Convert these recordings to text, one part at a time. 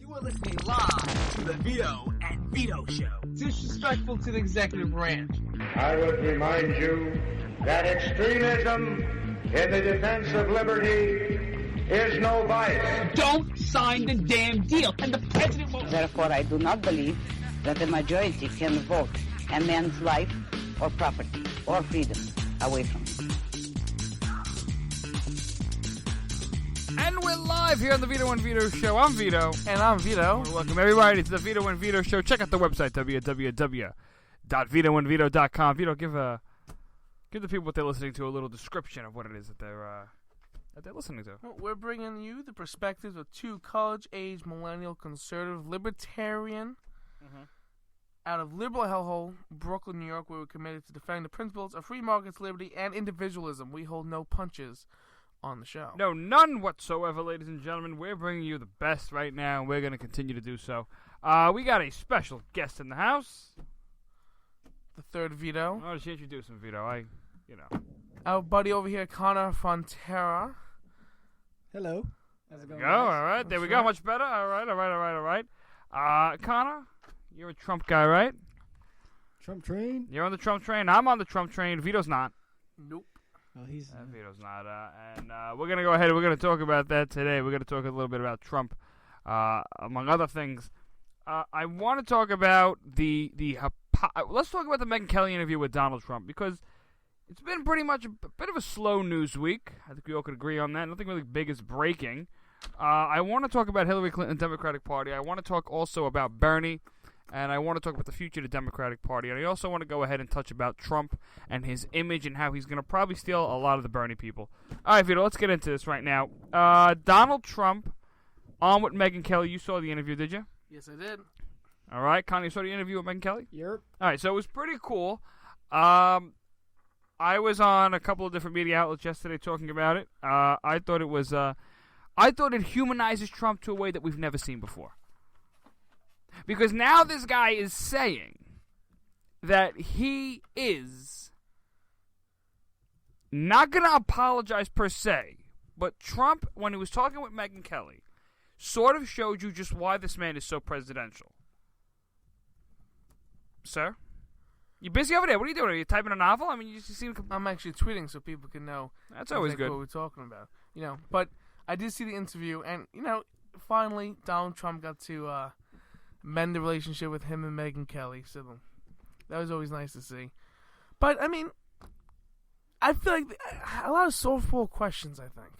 You are listening live to the Vito and Vito Show. Disrespectful to the executive branch. I would remind you that extremism in the defense of liberty is no vice. Don't sign the damn deal, and the president won't. Therefore, I do not believe that the majority can vote a man's life or property or freedom away from him. And we're live here on the Vito and Vito Show. I'm Vito. And I'm Vito. Welcome, everybody, to the Vito and Vito Show. Check out the website, www.vitoandvito.com. Vito, give the people what they're listening to a little description of what it is that they're listening to. We're bringing you the perspectives of two college-age millennial conservative libertarian out of liberal hellhole, Brooklyn, New York, where we're committed to defending the principles of free markets, liberty, and individualism. We hold no punches on the show. No, none whatsoever, ladies and gentlemen. We're bringing you the best right now, and we're going to continue to do so. We got a special guest in the house. The third Vito. I'll just introduce him, Vito. Our buddy over here, Connor Fontera. Hello. How's it going? All right. There we go. Much better. All right. Connor, you're a Trump guy, right? Trump train? You're on the Trump train. I'm on the Trump train. Vito's not. Nope. Oh, he's... Vito's not. And we're going to go ahead and we're going to talk about that today. We're going to talk a little bit about Trump, among other things. I want to talk about let's talk about the Megyn Kelly interview with Donald Trump, because it's been pretty much a bit of a slow news week. I think we all could agree on that. Nothing really big is breaking. I want to talk about Hillary Clinton, Democratic Party. I want to talk also about Bernie. And I want to talk about the future of the Democratic Party. And I also want to go ahead and touch about Trump and his image and how he's going to probably steal a lot of the Bernie people. All right, Vito, let's get into this right now. Donald Trump on with Megyn Kelly. You saw the interview, did you? Yes, I did. All right. Connie, you saw the interview with Megyn Kelly? Yep. All right, so it was pretty cool. I was on a couple of different media outlets yesterday talking about it. I thought it humanizes Trump to a way that we've never seen before. Because now this guy is saying that he is not going to apologize per se, but Trump, when he was talking with Megyn Kelly, sort of showed you just why this man is so presidential. Sir? You busy over there? What are you doing? Are you typing a novel? I mean, you just seem... I'm actually tweeting so people can know. That's always good. What we're talking about. But I did see the interview, and, finally Donald Trump got to... mend the relationship with him and Megyn Kelly, so that was always nice to see. But I mean, I feel like a lot of softball questions. I think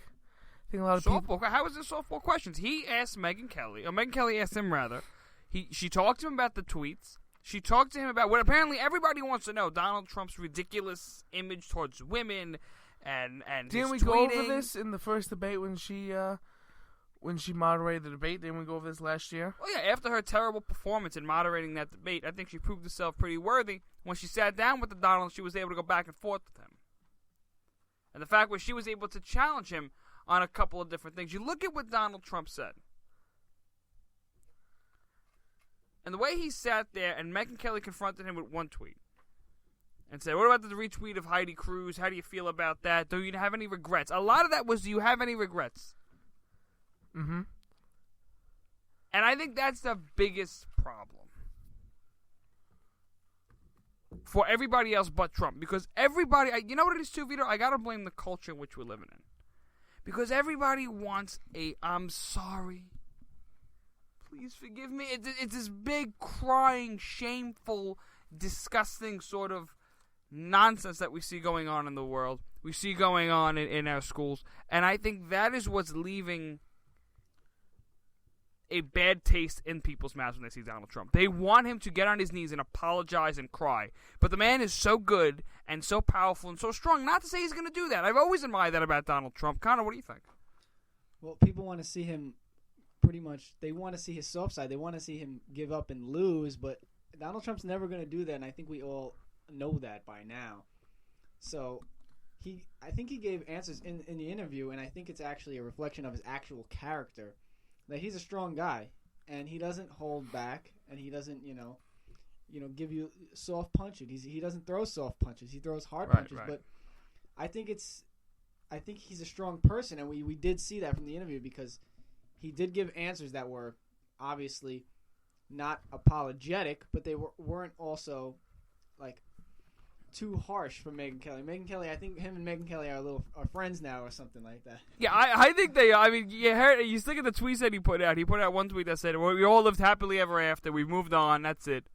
a lot of people. How is this softball questions? He asked Megyn Kelly, or Megyn Kelly asked him rather. She talked to him about the tweets. She talked to him about what apparently everybody wants to know: Donald Trump's ridiculous image towards women and didn't we his go tweeting. over this in the first debate when she moderated the debate? Didn't we go over this last year? Well, yeah, after her terrible performance in moderating that debate, I think she proved herself pretty worthy. When she sat down with the Donald, she was able to go back and forth with him. And the fact was she was able to challenge him on a couple of different things. You look at what Donald Trump said. And the way he sat there, and Megyn Kelly confronted him with one tweet. And said, what about the retweet of Heidi Cruz? How do you feel about that? Do you have any regrets? A lot of that was, do you have any regrets? Mm-hmm. And I think that's the biggest problem for everybody else but Trump. Because everybody, you know what it is too, Vito? I got to blame the culture in which we're living in. Because everybody wants I'm sorry. Please forgive me. It's this big, crying, shameful, disgusting sort of nonsense that we see going on in the world. We see going on in our schools. And I think that is what's leaving a bad taste in people's mouths when they see Donald Trump. They want him to get on his knees and apologize and cry. But the man is so good and so powerful and so strong, not to say he's going to do that. I've always admired that about Donald Trump. Connor, what do you think? Well, people want to see him pretty much, they want to see his soft side. They want to see him give up and lose, but Donald Trump's never going to do that, and I think we all know that by now. So I think he gave answers in the interview, and I think it's actually a reflection of his actual character. That he's a strong guy, and he doesn't hold back, and he doesn't, give you soft punches. He doesn't throw soft punches. He throws hard punches. Right. But I think he's a strong person, and we did see that from the interview because he did give answers that were obviously not apologetic, but they weren't also like too harsh for Megyn Kelly. Megyn Kelly, I think him and Megyn Kelly are friends now or something like that. Yeah, I think they are. I mean, you look at the tweets that he put out. He put out one tweet that said, well, we all lived happily ever after. We've moved on. That's it.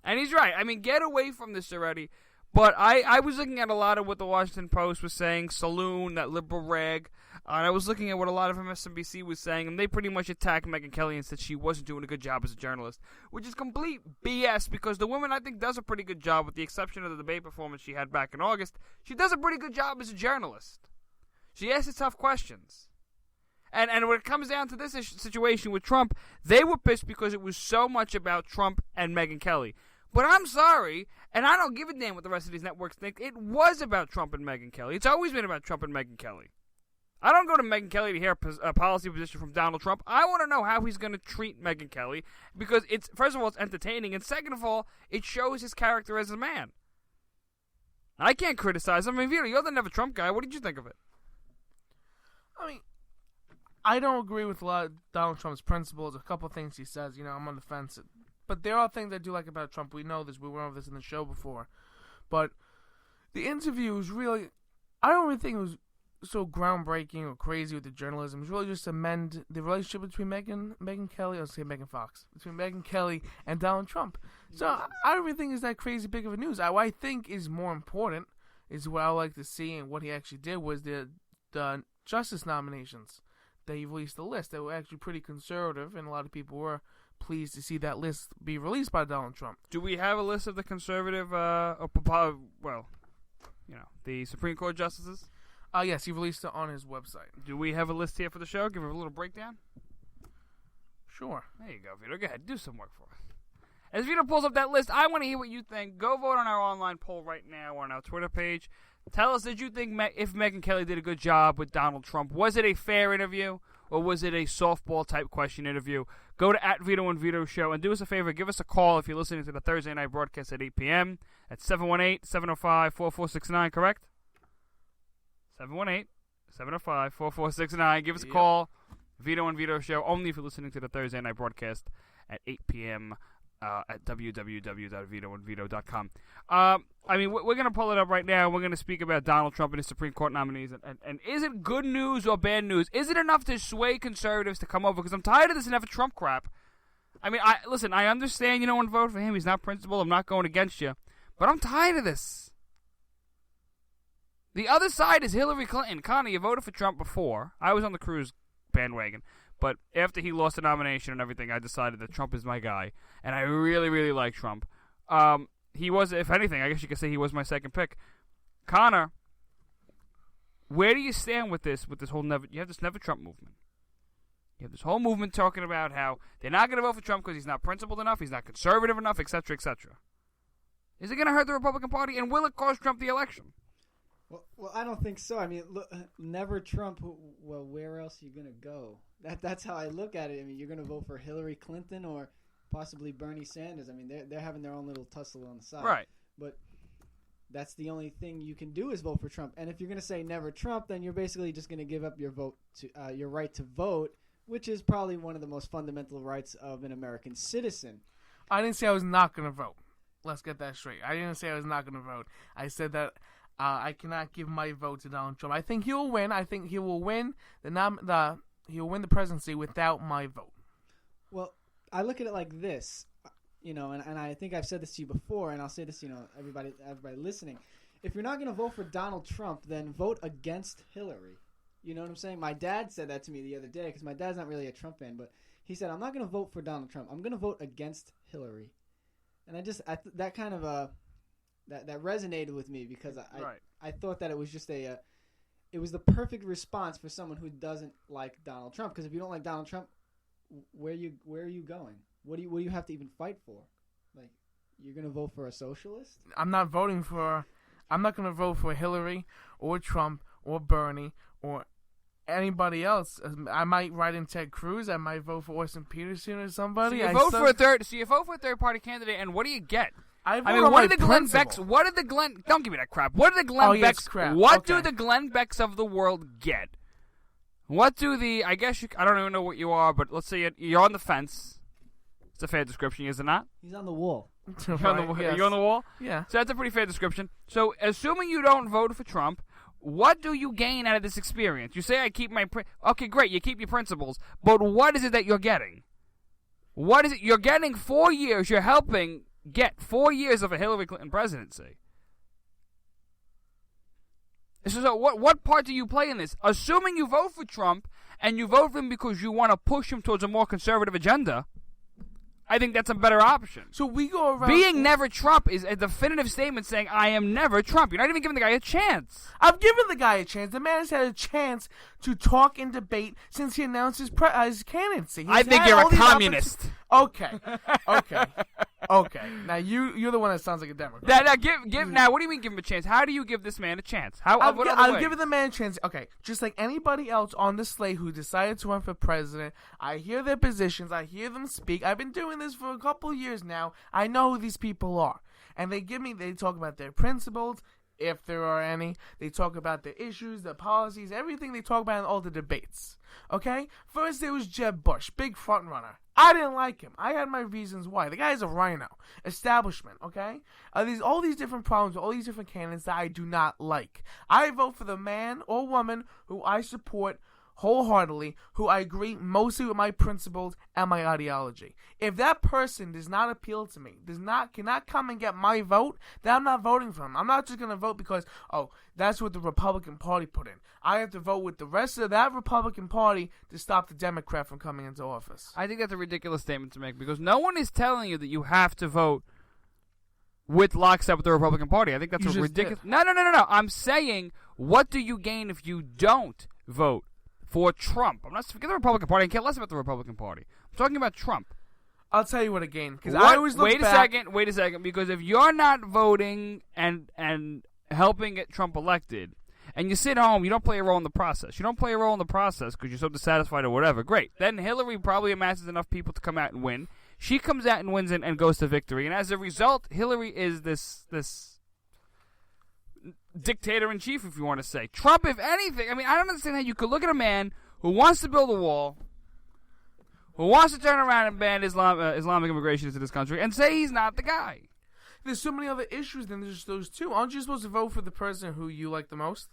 And he's right. I mean, get away from this already. But I was looking at a lot of what the Washington Post was saying, Saloon, that liberal rag. And I was looking at what a lot of MSNBC was saying, and they pretty much attacked Megyn Kelly and said she wasn't doing a good job as a journalist, which is complete BS because the woman, I think, does a pretty good job, with the exception of the debate performance she had back in August. She does a pretty good job as a journalist. She asks the tough questions. And when it comes down to this situation with Trump, they were pissed because it was so much about Trump and Megyn Kelly. But I'm sorry, and I don't give a damn what the rest of these networks think. It was about Trump and Megyn Kelly. It's always been about Trump and Megyn Kelly. I don't go to Megyn Kelly to hear a policy position from Donald Trump. I want to know how he's going to treat Megyn Kelly because it's, first of all, it's entertaining, and second of all, it shows his character as a man. I can't criticize him. I mean, Vito, you're the Never Trump guy. What did you think of it? I mean, I don't agree with a lot of Donald Trump's principles. A couple things he says, I'm on the fence. But there are things I do like about Trump. We know this. We went over this in the show before. But the interview was really... I don't really think it was so groundbreaking or crazy with the journalism. It was really just to mend the relationship between Megyn Kelly... I was saying Megan Fox. Between Megyn Kelly and Donald Trump. So I don't really think it's that crazy big of a news. What I think is more important is what I like to see and what he actually did was the justice nominations. They released the list. They were actually pretty conservative, and a lot of people were pleased to see that list be released by Donald Trump. Do we have a list of the conservative, the Supreme Court justices? Yes, he released it on his website. Do we have a list here for the show? Give it a little breakdown? Sure. There you go, Vito. Go ahead. Do some work for us. As Vito pulls up that list, I want to hear what you think. Go vote on our online poll right now on our Twitter page. Tell us, did you think if Megyn Kelly did a good job with Donald Trump? Was it a fair interview, or was it a softball-type question interview? Go to @Vito and Vito Show and do us a favor. Give us a call if you're listening to the Thursday night broadcast at 8 p.m. at 718-705-4469, correct? 718-705-4469. Give us a call. Vito and Vito Show, only if you're listening to the Thursday night broadcast at 8 p.m. At www.vitoandvito.com. I mean, we're going to pull it up right now. We're going to speak about Donald Trump and his Supreme Court nominees. And is it good news or bad news? Is it enough to sway conservatives to come over? Because I'm tired of this Never Trump crap. I mean, listen, I understand you don't want to vote for him. He's not principled. I'm not going against you. But I'm tired of this. The other side is Hillary Clinton. Connor, you voted for Trump before. I was on the Cruz bandwagon. But after he lost the nomination and everything, I decided that Trump is my guy. And I really, really like Trump. He was, if anything, I guess you could say he was my second pick. Connor, where do you stand with this whole you have this Never Trump movement. You have this whole movement talking about how they're not going to vote for Trump because he's not principled enough, he's not conservative enough, etc., etc. Is it going to hurt the Republican Party, and will it cost Trump the election? Well, I don't think so. I mean, look, Never Trump. Well, where else are you going to go? That's how I look at it. I mean, you're going to vote for Hillary Clinton or possibly Bernie Sanders. I mean, they're having their own little tussle on the side. Right. But that's the only thing you can do is vote for Trump. And if you're going to say Never Trump, then you're basically just going to give up your vote to your right to vote, which is probably one of the most fundamental rights of an American citizen. I didn't say I was not going to vote. Let's get that straight. I didn't say I was not going to vote. I said that I cannot give my vote to Donald Trump. I think he will win. I think he will win he'll win the presidency without my vote. Well, I look at it like this, and I think I've said this to you before, and I'll say this, everybody listening. If you're not going to vote for Donald Trump, then vote against Hillary. You know what I'm saying? My dad said that to me the other day because my dad's not really a Trump fan, but he said, I'm not going to vote for Donald Trump. I'm going to vote against Hillary. And that kind of that resonated with me because I thought that it was just it was the perfect response for someone who doesn't like Donald Trump. Because if you don't like Donald Trump, where are you going? What do you have to even fight for? Like, you're going to vote for a socialist? I'm not going to vote for Hillary or Trump or Bernie or anybody else. I might write in Ted Cruz. I might vote for Orson Peterson or somebody. So you vote for a third party candidate, and what do you get? I mean, what are the Glenn Becks? Don't give me that crap. What are the Glenn Becks? What do the Glenn Becks of the world get? What do I don't even know what you are, but let's say you're on the fence. It's a fair description, is it not? He's on the wall. You're on the wall? Yeah. So that's a pretty fair description. So, assuming you don't vote for Trump, what do you gain out of this experience? You say I keep my... Okay, great, you keep your principles, but what is it that you're getting? What is it? You're getting 4 years. You're helping get 4 years of a Hillary Clinton presidency. So what part do you play in this? Assuming you vote for Trump, and you vote for him because you want to push him towards a more conservative agenda, I think that's a better option. So we go around... Being never Trump is a definitive statement saying, I am never Trump. You're not even giving the guy a chance. I've given the guy a chance. The man has had a chance to talk and debate since he announced his candidacy. I think you're a communist. Okay. Now you're the one that sounds like a Democrat. Now, what do you mean give him a chance? How do you give this man a chance? I'll give the man a chance. Okay, just like anybody else on the slate who decided to run for president, I hear their positions. I hear them speak. I've been doing this for a couple of years now. I know who these people are, and they talk about their principles, if there are any. They talk about the issues, the policies, everything they talk about in all the debates. Okay? First, there was Jeb Bush, big front runner. I didn't like him. I had my reasons why. The guy's a rhino. Establishment, okay? There's all these different problems, all these different candidates that I do not like. I vote for the man or woman who I support wholeheartedly, who I agree mostly with my principles and my ideology. If that person does not appeal to me, cannot come and get my vote, then I'm not voting for him. I'm not just going to vote because, that's what the Republican Party put in. I have to vote with the rest of that Republican Party to stop the Democrat from coming into office. I think that's a ridiculous statement to make because no one is telling you that you have to vote with lockstep with the Republican Party. I think that's a ridiculous... No. I'm saying, what do you gain if you don't vote for Trump? I'm not forget the Republican Party. I care less about the Republican Party. I'm talking about Trump. I'll tell you what again, because I always look back... Wait a second, because if you're not voting and helping get Trump elected, and you sit home, you don't play a role in the process. You don't play a role in the process because you're so dissatisfied or whatever. Great. Then Hillary probably amasses enough people to come out and win. She comes out and wins and goes to victory. And as a result, Hillary is this dictator-in-chief, if you want to say. Trump, if anything, I mean, I don't understand how you could look at a man who wants to build a wall, who wants to turn around and ban Islamic immigration into this country, and say he's not the guy. There's so many other issues than just those two. Aren't you supposed to vote for the person who you like the most?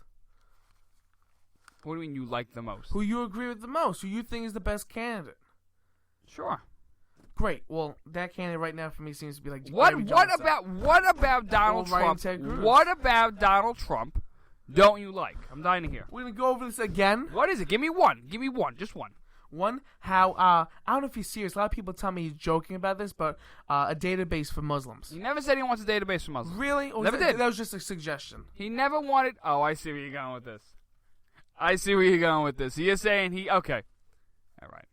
What do you mean you like the most? Who you agree with the most, who you think is the best candidate. Sure. Great. Well, that candidate right now for me seems to be like what about Donald Trump? What about Donald Trump don't you like? I'm dying to hear. We're going to go over this again. What is it? Give me one. Just one. One, how, I don't know if he's serious. A lot of people tell me he's joking about this, but a database for Muslims. He never said he wants a database for Muslims. Really? Or never did. That was just a suggestion. He never wanted... Oh, I see where you're going with this. So you're saying okay. All right.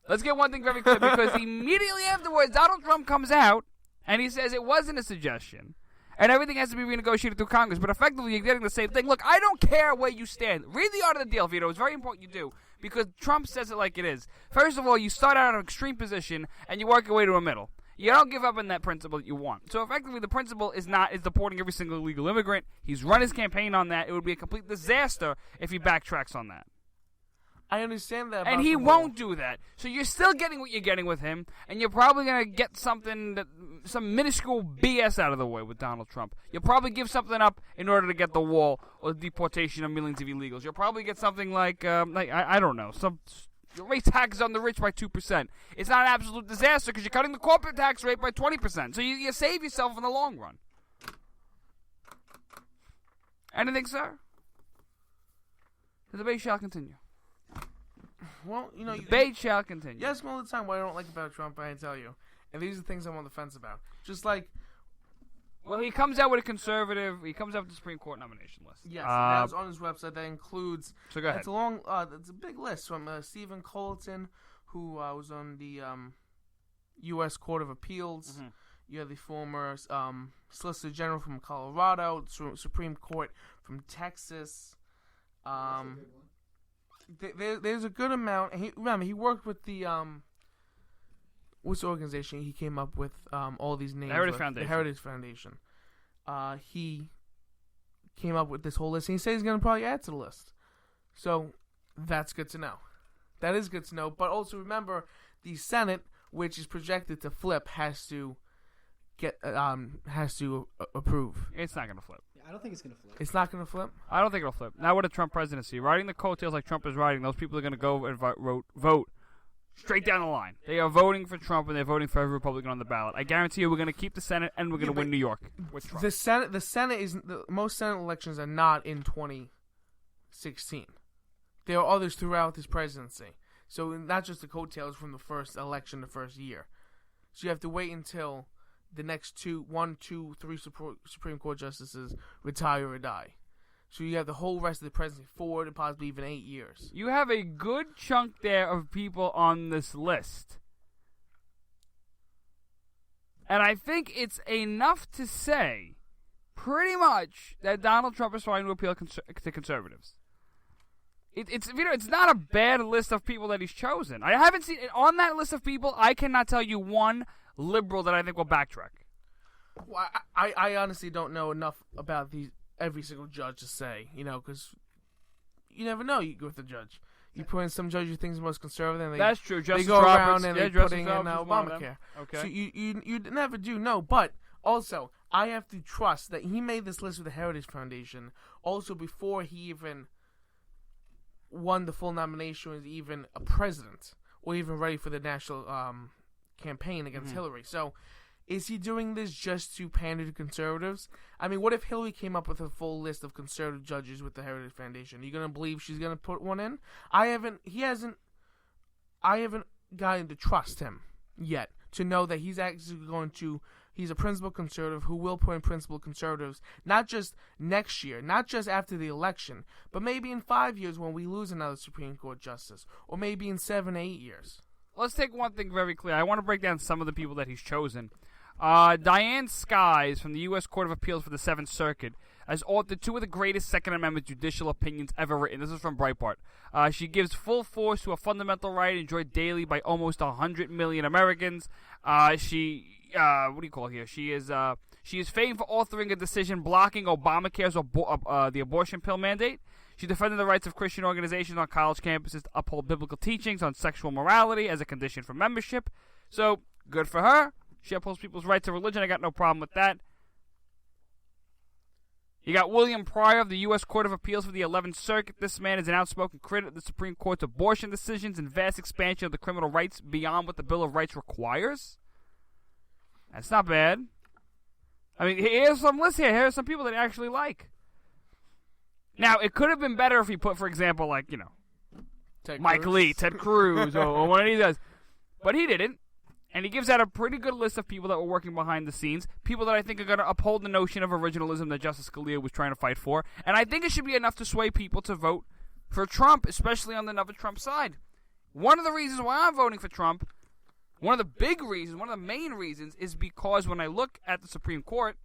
Let's get one thing very clear, because immediately afterwards, Donald Trump comes out, and he says it wasn't a suggestion, and everything has to be renegotiated through Congress, but effectively you're getting the same thing. Look, I don't care where you stand. Read the art of the deal, Vito. It's very important you do, because Trump says it like it is. First of all, you start out at an extreme position, and you work your way to a middle. You don't give up on that principle that you want. So effectively, the principle is deporting every single illegal immigrant. He's run his campaign on that. It would be a complete disaster if he backtracks on that. I understand that. And he won't do that. So you're still getting what you're getting with him, and you're probably going to get some minuscule BS out of the way with Donald Trump. You'll probably give something up in order to get the wall or the deportation of millions of illegals. You'll probably get something like I don't know, you'll raise taxes on the rich by 2%. It's not an absolute disaster because you're cutting the corporate tax rate by 20%. So you save yourself in the long run. Anything, sir? The debate shall continue. Well, debate shall continue. You ask me all the time what I don't like about Trump, I tell you. And these are things I'm on the fence about. Just like... Well, he comes out with a conservative... He comes out with the Supreme Court nomination list. Yes, that was on his website. That includes... So go ahead. It's it's a big list from Stephen Colton, who was on the U.S. Court of Appeals. Mm-hmm. You have the former Solicitor General from Colorado, Supreme Court from Texas. There's a good amount. And he worked with the what's the organization he came up with all these names? The Heritage Foundation. The Heritage Foundation. He came up with this whole list, and he said he's going to probably add to the list. So that's good to know. That is good to know. But also remember, the Senate which is projected to flip, has to approve. It's not going to flip. I don't think it's going to flip. It's not going to flip? I don't think it'll flip. Not with a Trump presidency. Riding the coattails like Trump is riding, those people are going to go and vote straight down the line. They are voting for Trump, and they're voting for every Republican on the ballot. I guarantee you we're going to keep the Senate, and we're going to win New York with Trump. The Senate is most Senate elections are not in 2016. There are others throughout this presidency. So not just the coattails from the first election, the first year. So you have to wait until the next 3 Supreme Court justices retire or die. So you have the whole rest of the presidency, 4 to possibly even 8 years. You have a good chunk there of people on this list. And I think it's enough to say, pretty much, that Donald Trump is trying to appeal to conservatives. It's not a bad list of people that he's chosen. I haven't seen on that list of people. I cannot tell you one liberal that I think will backtrack. Well, I honestly don't know enough about every single judge to say, because you never know. You go with the judge. You put in some judge you think is the most conservative. And That's true. Justice they go Roberts, around and they're putting in Obamacare. Okay. So you never do know. But also, I have to trust that he made this list with the Heritage Foundation also before he even won the full nomination, was even a president or even ready for the national campaign against Hillary. So is he doing this just to pander to conservatives? I mean, what if Hillary came up with a full list of conservative judges with the Heritage Foundation? Are you going to believe she's going to put one in? I haven't gotten to trust him yet to know that he's actually he's a principled conservative who will put in principled conservatives, not just next year, not just after the election, but maybe in 5 years when we lose another Supreme Court justice, or maybe in 7, 8 years. Let's take one thing very clear. I want to break down some of the people that he's chosen. Diane Skies from the U.S. Court of Appeals for the Seventh Circuit has authored 2 of the greatest Second Amendment judicial opinions ever written. This is from Breitbart. She gives full force to a fundamental right enjoyed daily by almost 100 million Americans. What do you call here? She is famed for authoring a decision blocking Obamacare's the abortion pill mandate. She defended the rights of Christian organizations on college campuses to uphold biblical teachings on sexual morality as a condition for membership. So, good for her. She upholds people's right to religion. I got no problem with that. You got William Pryor of the U.S. Court of Appeals for the 11th Circuit. This man is an outspoken critic of the Supreme Court's abortion decisions and vast expansion of the criminal rights beyond what the Bill of Rights requires. That's not bad. I mean, here's some lists here. Here's some people that I actually like. Now, it could have been better if he put, for example, Mike Lee, Ted Cruz, or one of these guys. But he didn't. And he gives out a pretty good list of people that were working behind the scenes, people that I think are going to uphold the notion of originalism that Justice Scalia was trying to fight for. And I think it should be enough to sway people to vote for Trump, especially on the Never Trump side. One of the reasons why I'm voting for Trump, one of the big reasons, one of the main reasons, is because when I look at the Supreme Court,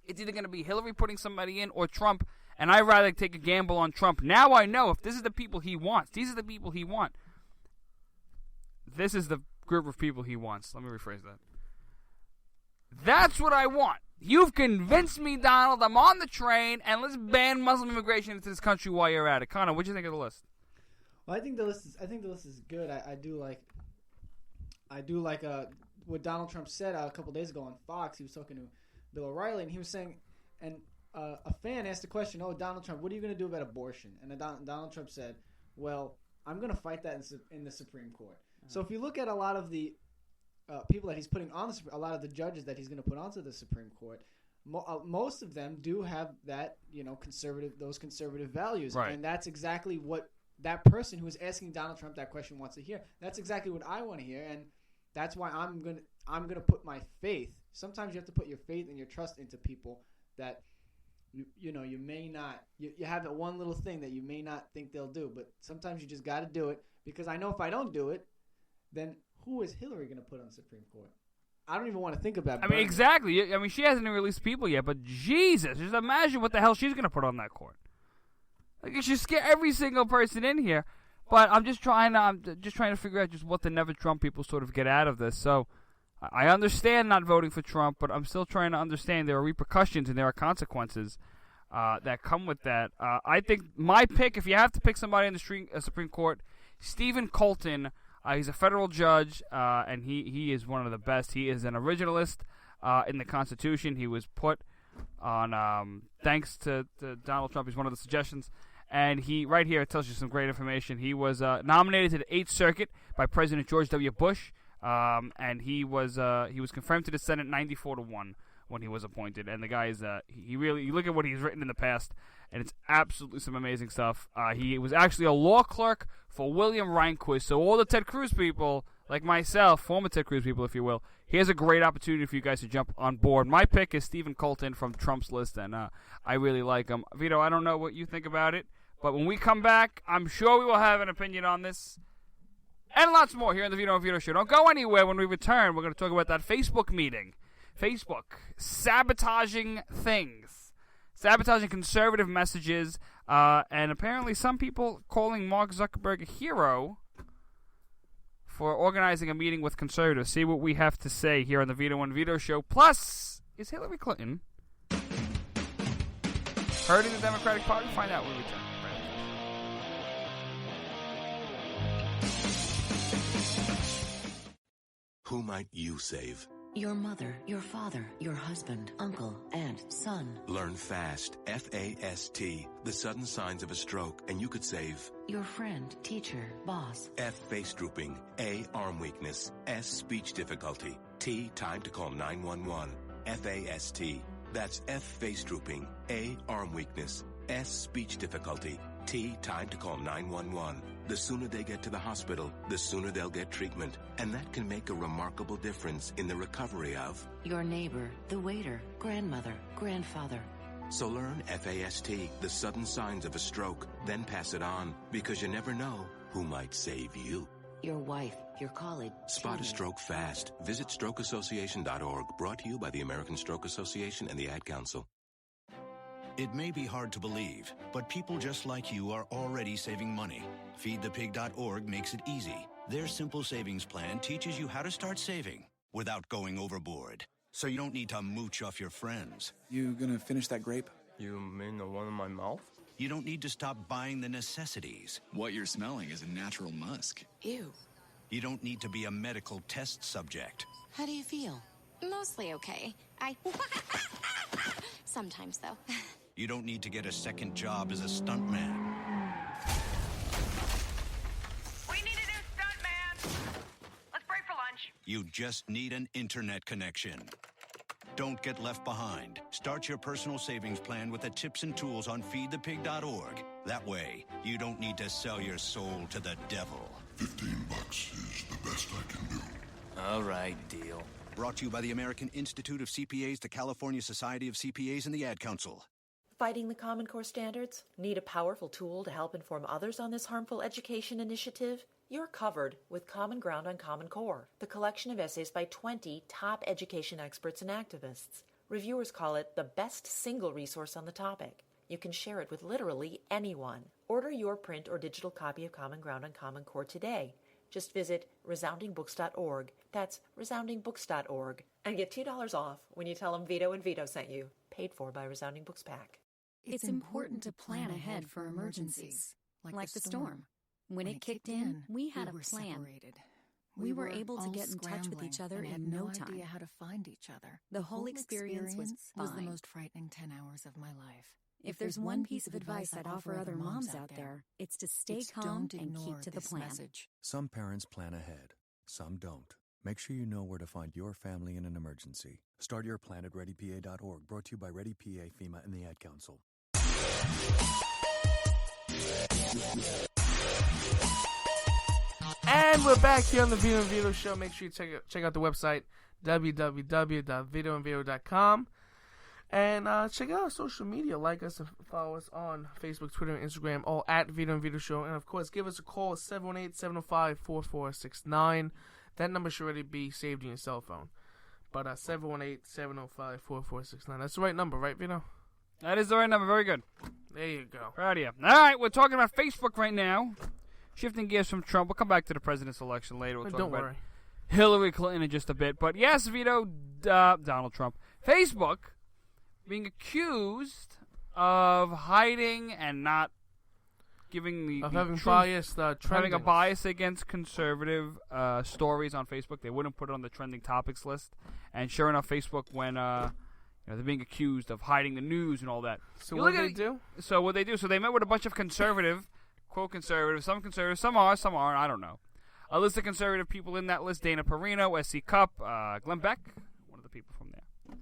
it's either going to be Hillary putting somebody in or Trump, and I'd rather take a gamble on Trump. Now I know if this is the people he wants, these are the people he wants. This is the group of people he wants. Let me rephrase that. That's what I want. You've convinced me, Donald. I'm on the train, and let's ban Muslim immigration into this country while you're at it. Connor, what do you think of the list? Well, I think the list is good. I do like what Donald Trump said a couple days ago on Fox. He was talking to Bill O'Reilly, and he was saying, and a fan asked the question, "Oh, Donald Trump, what are you going to do about abortion?" And Donald Trump said, "Well, I'm going to fight that in the Supreme Court." So if you look at a lot of the people that he's putting on a lot of the judges that he's going to put onto the Supreme Court, most of them do have that those conservative values, right. And that's exactly what that person who is asking Donald Trump that question wants to hear. That's exactly what I want to hear, and that's why I'm gonna put my faith. Sometimes you have to put your faith and your trust into people that you may not. You have that one little thing that you may not think they'll do, but sometimes you just got to do it because I know if I don't do it, then who is Hillary going to put on the Supreme Court? I don't even want to think about it. I mean, exactly. I mean, she hasn't even released people yet, but Jesus, just imagine what the hell she's going to put on that court. Like, you should scare every single person in here. But I'm just trying to figure out just what the Never Trump people sort of get out of this. So I understand not voting for Trump, but I'm still trying to understand there are repercussions and there are consequences that come with that. I think my pick, if you have to pick somebody in the Supreme Court, Stephen Colton He's a federal judge, and he is one of the best. He is an originalist in the Constitution. He was put on thanks to Donald Trump. He's one of the suggestions. And he, right here, it tells you some great information. He was nominated to the 8th Circuit by President George W. Bush, and he was confirmed to the Senate 94-1 when he was appointed. And the guy is he really, you look at what he's written in the past, and it's absolutely some amazing stuff. He was actually a law clerk for William Rehnquist. So all the Ted Cruz people, like myself, former Ted Cruz people, if you will, here's a great opportunity for you guys to jump on board. My pick is Stephen Colton from Trump's list, and I really like him. Vito, I don't know what you think about it, but when we come back, I'm sure we will have an opinion on this. And lots more here on the Vito and Vito Show. Don't go anywhere. When we return, we're going to talk about that Facebook meeting. Facebook sabotaging things. Sabotaging conservative messages. And apparently some people calling Mark Zuckerberg a hero for organizing a meeting with conservatives. See what we have to say here on the Vito and Vito Show. Plus, is Hillary Clinton hurting the Democratic Party? Find out when we return. Who might you save? Your mother, your father, your husband, uncle, aunt, son. Learn FAST, F-A-S-T, the sudden signs of a stroke, and you could save. Your friend, teacher, boss. F, face drooping. A, arm weakness. S, speech difficulty. T, time to call 911. F-A-S-T. That's F, face drooping. A, arm weakness. S, speech difficulty. T, time to call 911. The sooner they get to the hospital, the sooner they'll get treatment. And that can make a remarkable difference in the recovery of your neighbor, the waiter, grandmother, grandfather. So learn FAST, the sudden signs of a stroke, then pass it on, because you never know who might save you. Your wife, your colleague. Spot a stroke fast. Visit strokeassociation.org, brought to you by the American Stroke Association and the Ad Council. It may be hard to believe, but people just like you are already saving money. FeedThePig.org makes it easy. Their simple savings plan teaches you how to start saving without going overboard. So you don't need to mooch off your friends. You gonna finish that grape? You mean the one in my mouth? You don't need to stop buying the necessities. What you're smelling is a natural musk. Ew. You don't need to be a medical test subject. How do you feel? Mostly okay. Sometimes, though. You don't need to get a second job as a stuntman. We need a new stuntman. Let's break for lunch. You just need an internet connection. Don't get left behind. Start your personal savings plan with the tips and tools on feedthepig.org. That way, you don't need to sell your soul to the devil. $15 is the best I can do. All right, deal. Brought to you by the American Institute of CPAs, the California Society of CPAs, and the Ad Council. Fighting the Common Core standards? Need a powerful tool to help inform others on this harmful education initiative? You're covered with Common Ground on Common Core, the collection of essays by 20 top education experts and activists. Reviewers call it the best single resource on the topic. You can share it with literally anyone. Order your print or digital copy of Common Ground on Common Core today. Just visit resoundingbooks.org. That's resoundingbooks.org. And get $2 off when you tell them Vito and Vito sent you. Paid for by Resounding Books Pack. It's important to plan ahead for emergencies, like the storm. When it kicked in, we had a plan. Separated. We were able to get in touch with each other in no time. Idea how to find each other. The whole experience was the most frightening 10 hours of my life. If there's one piece of advice I'd offer other moms out there, it's to stay calm and keep to the plan. Message. Some parents plan ahead, some don't. Make sure you know where to find your family in an emergency. Start your plan at ReadyPA.org, brought to you by ReadyPA, FEMA, and the Ad Council. And we're back here on the Vito and Vito Show. Make sure you check out the website, www.vitoandvito.com. And check out our social media. Like us and follow us on Facebook, Twitter, and Instagram, all at Vito and Vito Show. And, of course, give us a call at 718-705-4469. That number should already be saved in your cell phone. But 718-705-4469. That's the right number, right, Vito? That is the right number. Very good. There you go. Proud of you. All right, we're talking about Facebook right now. Shifting gears from Trump. We'll come back to the president's election later. We'll talk Don't about worry. Hillary Clinton in just a bit. But yes, Vito, Donald Trump. Facebook being accused of hiding and not giving the having truth, biased having a trendings. bias against conservative stories on Facebook. They wouldn't put it on the trending topics list, and sure enough, Facebook when they're being accused of hiding the news and all that. So what do they do? So what they do? So they met with a bunch of conservative, quote conservative, some conservative, some are, some aren't. I don't know. A list of conservative people in that list: Dana Perino, S.C. Cupp, Glenn Beck, one of the people from there.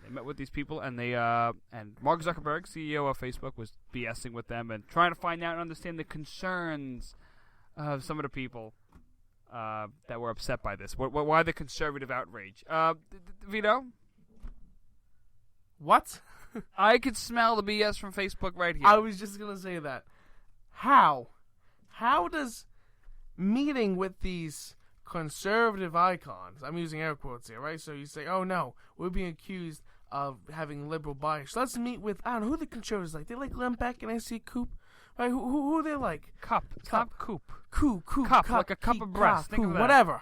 They met with these people, and they and Mark Zuckerberg, CEO of Facebook, was BSing with them and trying to find out and understand the concerns of some of the people that were upset by this. Why the conservative outrage? Vito? What? I could smell the BS from Facebook right here. I was just going to say that. How? How does meeting with these conservative icons, I'm using air quotes here, right? So you say, oh no, we're being accused of having liberal bias. Let's meet with, I don't know, who the conservatives like? They like Glenn Beck and S.C. Coop? Right? Who are they like? Cup. Coop. Cup, like a cup of breast. Think of that. Whatever.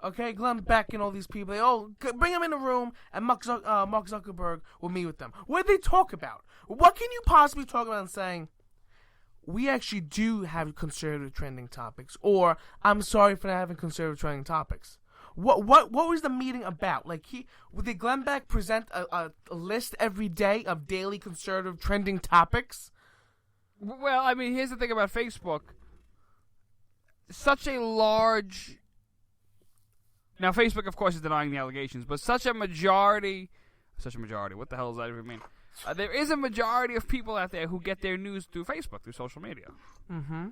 Okay, Glenn Beck and all these people, they all bring them in the room, and Mark Zuckerberg will meet with them. What do they talk about? What can you possibly talk about in saying, we actually do have conservative trending topics, or I'm sorry for not having conservative trending topics? What was the meeting about? Like, did Glenn Beck present a list every day of daily conservative trending topics? Well, I mean, here's the thing about Facebook. Such a large... Now, Facebook, of course, is denying the allegations, but such a majority, what the hell does that even mean? There is a majority of people out there who get their news through Facebook, through social media. Mm-hmm.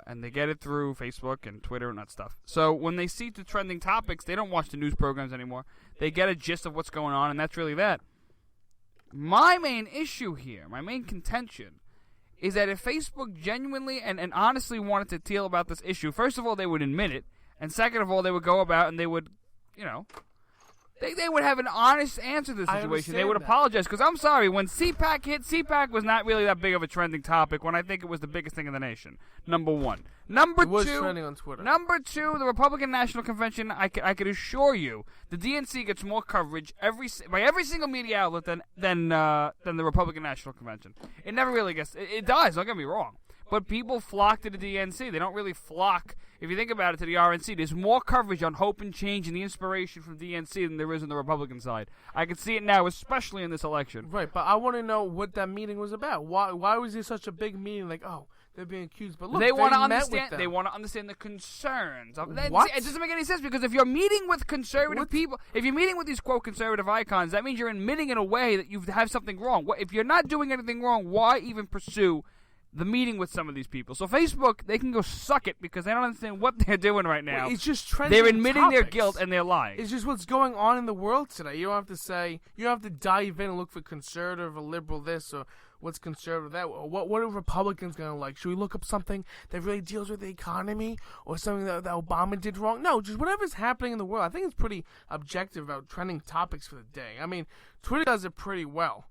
And they get it through Facebook and Twitter and that stuff. So when they see the trending topics, they don't watch the news programs anymore. They get a gist of what's going on, and that's really that. My main issue here, my main contention, is that if Facebook genuinely and honestly wanted to deal about this issue, first of all, they would admit it, and second of all, they would go about and they would, they would have an honest answer to the situation. They would apologize. Because I'm sorry, when CPAC hit, CPAC was not really that big of a trending topic when I think it was the biggest thing in the nation. Number one. Number two. It was two, trending on Twitter. Number two, the Republican National Convention, I could assure you, the DNC gets more coverage by every single media outlet than the Republican National Convention. It never really gets... It does, don't get me wrong. But people flock to the DNC. They don't really flock, if you think about it, to the RNC. There's more coverage on hope and change and the inspiration from DNC than there is on the Republican side. I can see it now, especially in this election. Right, but I want to know what that meeting was about. Why was it such a big meeting? Like, oh, they're being accused. But look, they want to understand. They want to understand the concerns. What? It doesn't make any sense because if you're meeting with conservative people, if you're meeting with these quote conservative icons, that means you're admitting in a way that you have something wrong. If you're not doing anything wrong, why even pursue the meeting with some of these people? So Facebook, they can go suck it because they don't understand what they're doing right now. It's just trending They're admitting topics. their guilt and they're lying. It's just what's going on in the world today. You don't have to say, you don't have to dive in and look for conservative or liberal this or what's conservative that. What are Republicans going to like? Should we look up something that really deals with the economy or something that Obama did wrong? No, just whatever's happening in the world. I think it's pretty objective about trending topics for the day. I mean, Twitter does it pretty well.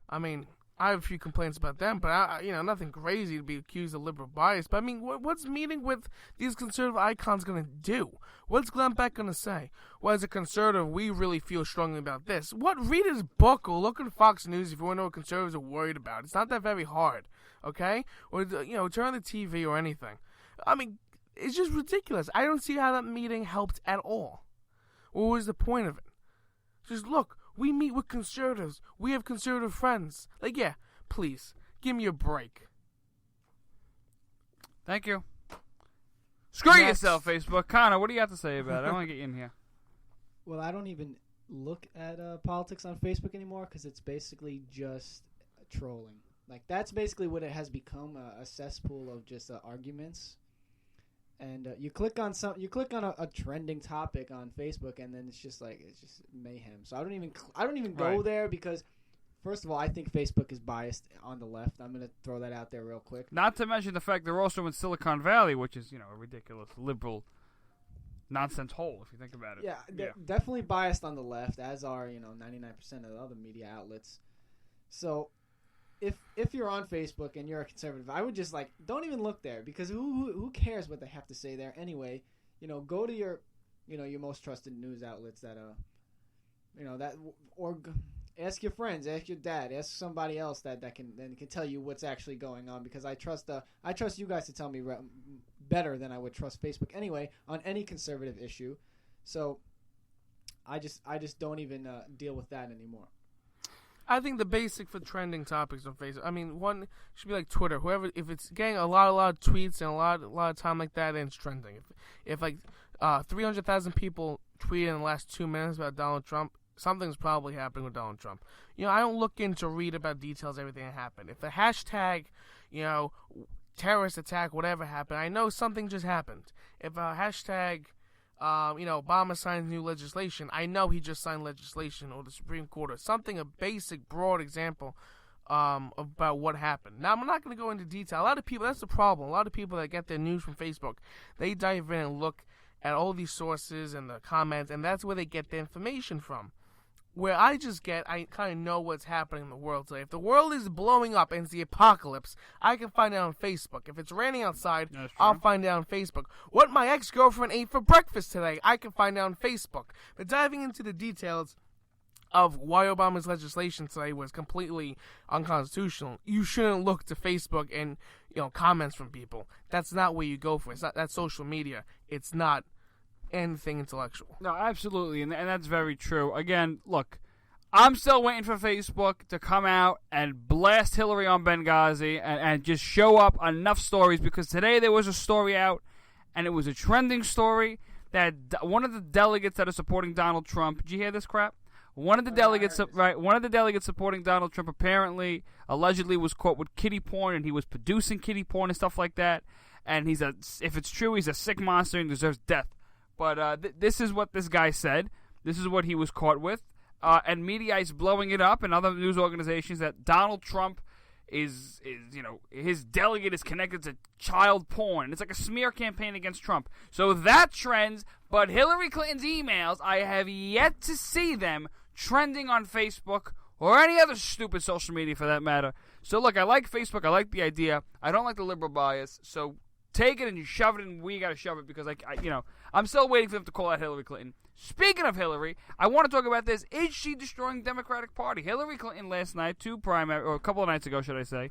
I mean, I have a few complaints about them, but nothing crazy to be accused of liberal bias. But I mean, what's meeting with these conservative icons going to do? What's Glenn Beck going to say? Well, as a conservative, we really feel strongly about this. Read his book or look at Fox News if you want to know what conservatives are worried about. It's not that very hard, okay? Or turn on the TV or anything. I mean, it's just ridiculous. I don't see how that meeting helped at all. What was the point of it? Just look. We meet with conservatives. We have conservative friends. Like, yeah, please, give me a break. Thank you. Screw yourself, Facebook. Connor, what do you have to say about it? I want to get you in here. Well, I don't even look at politics on Facebook anymore because it's basically just trolling. Like, that's basically what it has become, a cesspool of just arguments. And you click on a trending topic on Facebook, and then it's just mayhem. So I don't even go there because, first of all, I think Facebook is biased on the left. I'm gonna throw that out there real quick. Not to mention the fact they're also in Silicon Valley, which is a ridiculous liberal nonsense hole if you think about it. Yeah, they're definitely biased on the left, as are 99% of the other media outlets. So if you're on Facebook and you're a conservative, I would just don't even look there because who cares what they have to say there anyway? Go to your your most trusted news outlets that Ask your friends, ask your dad, ask somebody else that can tell you what's actually going on, because I trust you guys to tell me better than I would trust Facebook anyway on any conservative issue. So I just don't even deal with that anymore. I think the basic for trending topics on Facebook, I mean, one should be like Twitter. Whoever, if it's getting a lot of tweets and a lot of time like that, then it's trending. If like 300,000 people tweeted in the last 2 minutes about Donald Trump, something's probably happening with Donald Trump. I don't look in to read about details, everything that happened. If a hashtag, terrorist attack, whatever happened, I know something just happened. If a hashtag, Obama signs new legislation, I know he just signed legislation, or the Supreme Court, or something, a basic, broad example about what happened. Now, I'm not going to go into detail. A lot of people, that's the problem. A lot of people that get their news from Facebook, they dive in and look at all these sources and the comments, and that's where they get their information from. Where I kind of know what's happening in the world today. If the world is blowing up and it's the apocalypse, I can find out on Facebook. If it's raining outside, I'll find out on Facebook. What my ex-girlfriend ate for breakfast today, I can find out on Facebook. But diving into the details of why Obama's legislation today was completely unconstitutional, you shouldn't look to Facebook and comments from people. That's not where you go for. It's not, that's social media. It's not anything intellectual. No, absolutely, and that's very true. Again, look, I'm still waiting for Facebook to come out and blast Hillary on Benghazi and just show up enough stories, because today there was a story out, and it was a trending story that one of the delegates that are supporting Donald Trump, did you hear this crap? One of the delegates supporting Donald Trump allegedly was caught with kiddie porn, and he was producing kiddie porn and stuff like that, and if it's true, he's a sick monster and deserves death. But this is what this guy said. This is what he was caught with. And media is blowing it up, and other news organizations, that Donald Trump is his delegate is connected to child porn. It's like a smear campaign against Trump. So that trends, but Hillary Clinton's emails, I have yet to see them trending on Facebook or any other stupid social media for that matter. So look, I like Facebook. I like the idea. I don't like the liberal bias. So take it and you shove it, and we got to shove it, because I'm still waiting for them to call out Hillary Clinton. Speaking of Hillary, I want to talk about this. Is she destroying the Democratic Party? Hillary Clinton last night, or a couple of nights ago, should I say,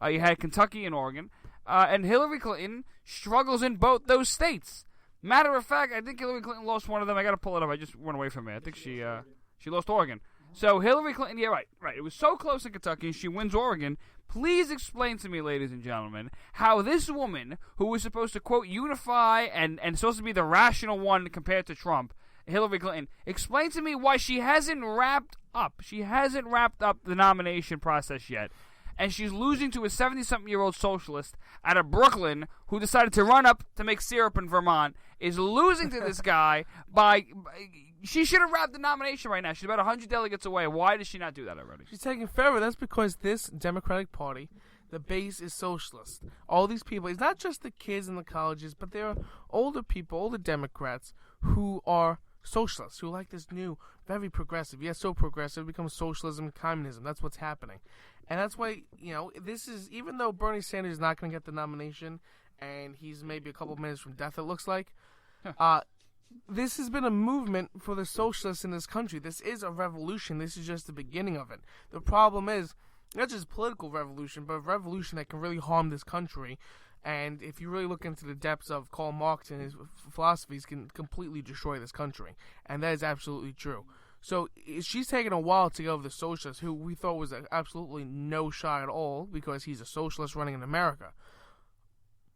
you had Kentucky and Oregon, and Hillary Clinton struggles in both those states. Matter of fact, I think Hillary Clinton lost one of them. I got to pull it up. I just went away from it. I think she lost Oregon. So Hillary Clinton, yeah, right. It was so close in Kentucky, and she wins Oregon. Please explain to me, ladies and gentlemen, how this woman, who was supposed to, quote, unify and supposed to be the rational one compared to Trump, Hillary Clinton, explain to me why she hasn't wrapped up the nomination process yet. And she's losing to a 70-something-year-old socialist out of Brooklyn who decided to run up to make syrup in Vermont, is losing to this guy by... She should have wrapped the nomination right now. She's about 100 delegates away. Why does she not do that already? She's taking forever. That's because this Democratic Party, the base is socialist. All these people, it's not just the kids in the colleges, but there are older people, older Democrats, who are socialists, who like this new, very progressive, yes, so progressive, it becomes socialism, communism. That's what's happening. And that's why, this is, even though Bernie Sanders is not going to get the nomination, and he's maybe a couple minutes from death, it looks like, this has been a movement for the socialists in this country. This is a revolution. This is just the beginning of it. The problem is, not just political revolution, but a revolution that can really harm this country. And if you really look into the depths of Karl Marx and his philosophies, can completely destroy this country. And that is absolutely true. So she's taken a while to go over the socialist, who we thought was absolutely no shot at all, because he's a socialist running in America.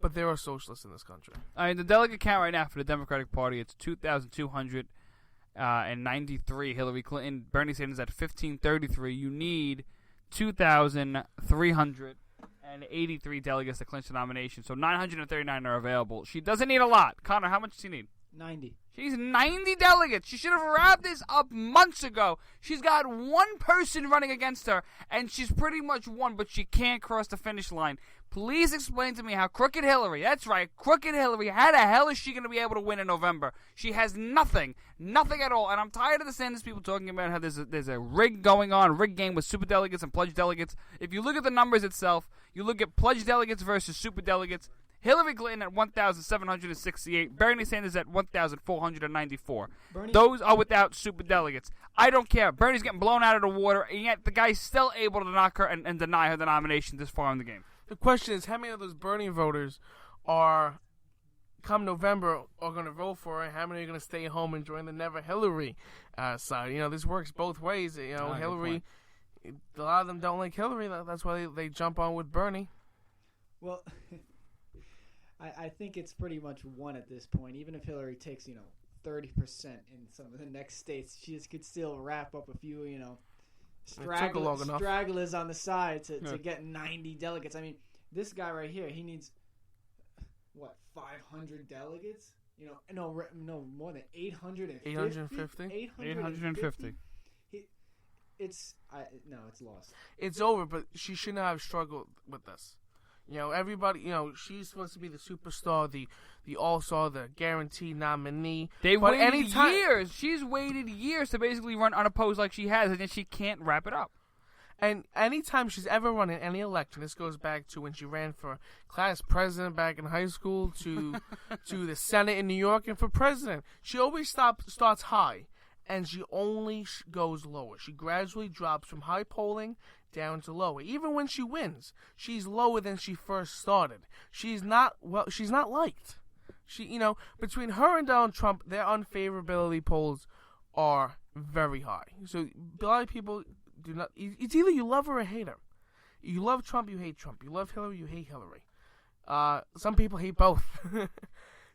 But there are socialists in this country. I mean, the delegate count right now for the Democratic Party, it's 2,293. Hillary Clinton, Bernie Sanders at 1,533. You need 2,383 delegates to clinch the nomination. So 939 are available. She doesn't need a lot. Connor, how much does she need? 90. She's 90 delegates. She should have wrapped this up months ago. She's got one person running against her, and she's pretty much won, but she can't cross the finish line. Please explain to me how crooked Hillary, that's right, crooked Hillary, how the hell is she going to be able to win in November? She has nothing at all. And I'm tired of the Sanders people talking about how there's a rig going on, rig game with super delegates and pledged delegates. If you look at the numbers itself, you look at pledged delegates versus super delegates, Hillary Clinton at 1,768. Bernie Sanders at 1,494. Bernie- Those are without superdelegates. I don't care. Bernie's getting blown out of the water, and yet the guy's still able to knock her and deny her the nomination this far in the game. The question is, how many of those Bernie voters are, come November, are going to vote for her, and how many are going to stay home and join the Never Hillary side? This works both ways. Hillary, a lot of them don't like Hillary. That's why they jump on with Bernie. Well, I think it's pretty much one at this point. Even if Hillary takes, 30% in some of the next states, she just could still wrap up a few, stragglers on the side to get 90 delegates. I mean, this guy right here, he needs, 500 delegates? No, more than 850. 850? 850. It's lost. It's over, but she shouldn't have struggled with this. Everybody, she's supposed to be the superstar, the all-star, the guaranteed nominee. They waited years. She's waited years to basically run unopposed like she has, and yet she can't wrap it up. And anytime she's ever run in any election, this goes back to when she ran for class president back in high school, to the Senate in New York, and for president, she always starts high, and she only goes lower. She gradually drops from high polling down to lower. Even when she wins, she's lower than she first started. She's not liked. Between her and Donald Trump, their unfavorability polls are very high. So a lot of people do not. It's either you love her or hate her. You love Trump, you hate Trump. You love Hillary, you hate Hillary. Some people hate both.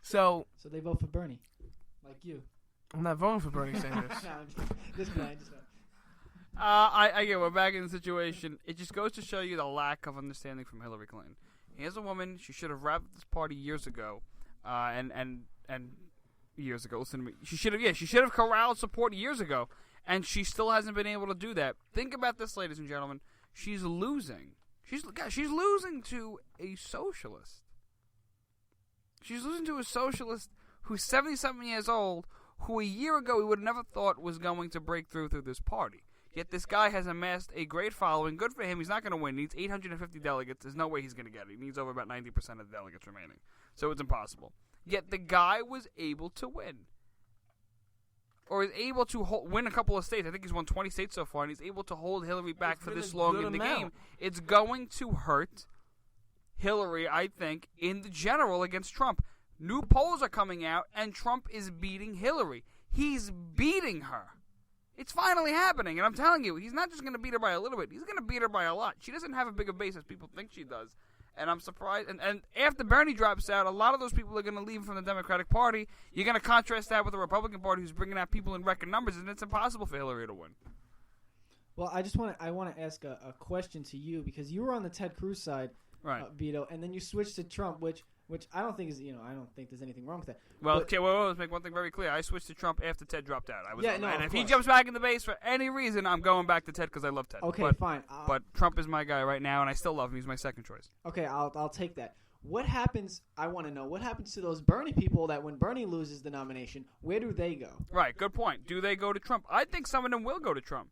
So they vote for Bernie, like you. I'm not voting for Bernie Sanders. No, just blind. I get we're back in the situation. It just goes to show you the lack of understanding from Hillary Clinton. Here's a woman. She should have wrapped this party years ago, and years ago. Listen to me. She should have corralled support years ago, and she still hasn't been able to do that. Think about this, ladies and gentlemen. She's losing. She's losing to a socialist. She's losing to a socialist who's 77 years old, who a year ago we would have never thought was going to break through this party. Yet this guy has amassed a great following. Good for him. He's not going to win. He needs 850 delegates. There's no way he's going to get it. He needs over about 90% of the delegates remaining. So it's impossible. Yet the guy was able to win. Or is able to win a couple of states. I think he's won 20 states so far, and he's able to hold Hillary back for this long in the game. It's going to hurt Hillary, I think, in the general against Trump. New polls are coming out, and Trump is beating Hillary. He's beating her. It's finally happening, and I'm telling you, he's not just going to beat her by a little bit. He's going to beat her by a lot. She doesn't have a big a base as people think she does, and I'm surprised. And after Bernie drops out, a lot of those people are going to leave from the Democratic Party. You're going to contrast that with the Republican Party, who's bringing out people in record numbers, and it's impossible for Hillary to win. Well, I want to ask a question to you, because you were on the Ted Cruz side, right, Vito, and then you switched to Trump, which I don't think is, I don't think there's anything wrong with that. Well, let's make one thing very clear. I switched to Trump after Ted dropped out. And if course. he jumps back in the base for any reason, I'm going back to Ted because I love Ted. Okay, fine. But Trump is my guy right now, and I still love him. He's my second choice. Okay, I'll take that. What happens? I want to know what happens to those Bernie people that when Bernie loses the nomination, where do they go? Right. Good point. Do they go to Trump? I think some of them will go to Trump.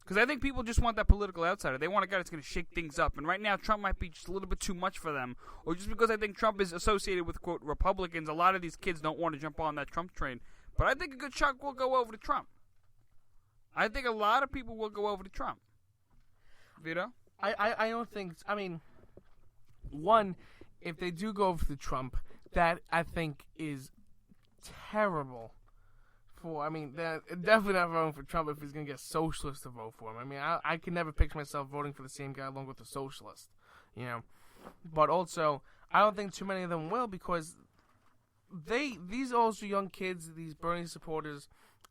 Because I think people just want that political outsider. They want a guy that's going to shake things up. And right now, Trump might be just a little bit too much for them. Or just because I think Trump is associated with, quote, Republicans, a lot of these kids don't want to jump on that Trump train. But I think a good chunk will go over to Trump. I think a lot of people will go over to Trump. Vito? I don't think... I mean, one, if they do go over to Trump, that I think is terrible. They're definitely not voting for Trump if he's going to get socialists to vote for him. I mean, I can never picture myself voting for the same guy along with a socialist, But also, I don't think too many of them will, because these also young kids, these Bernie supporters,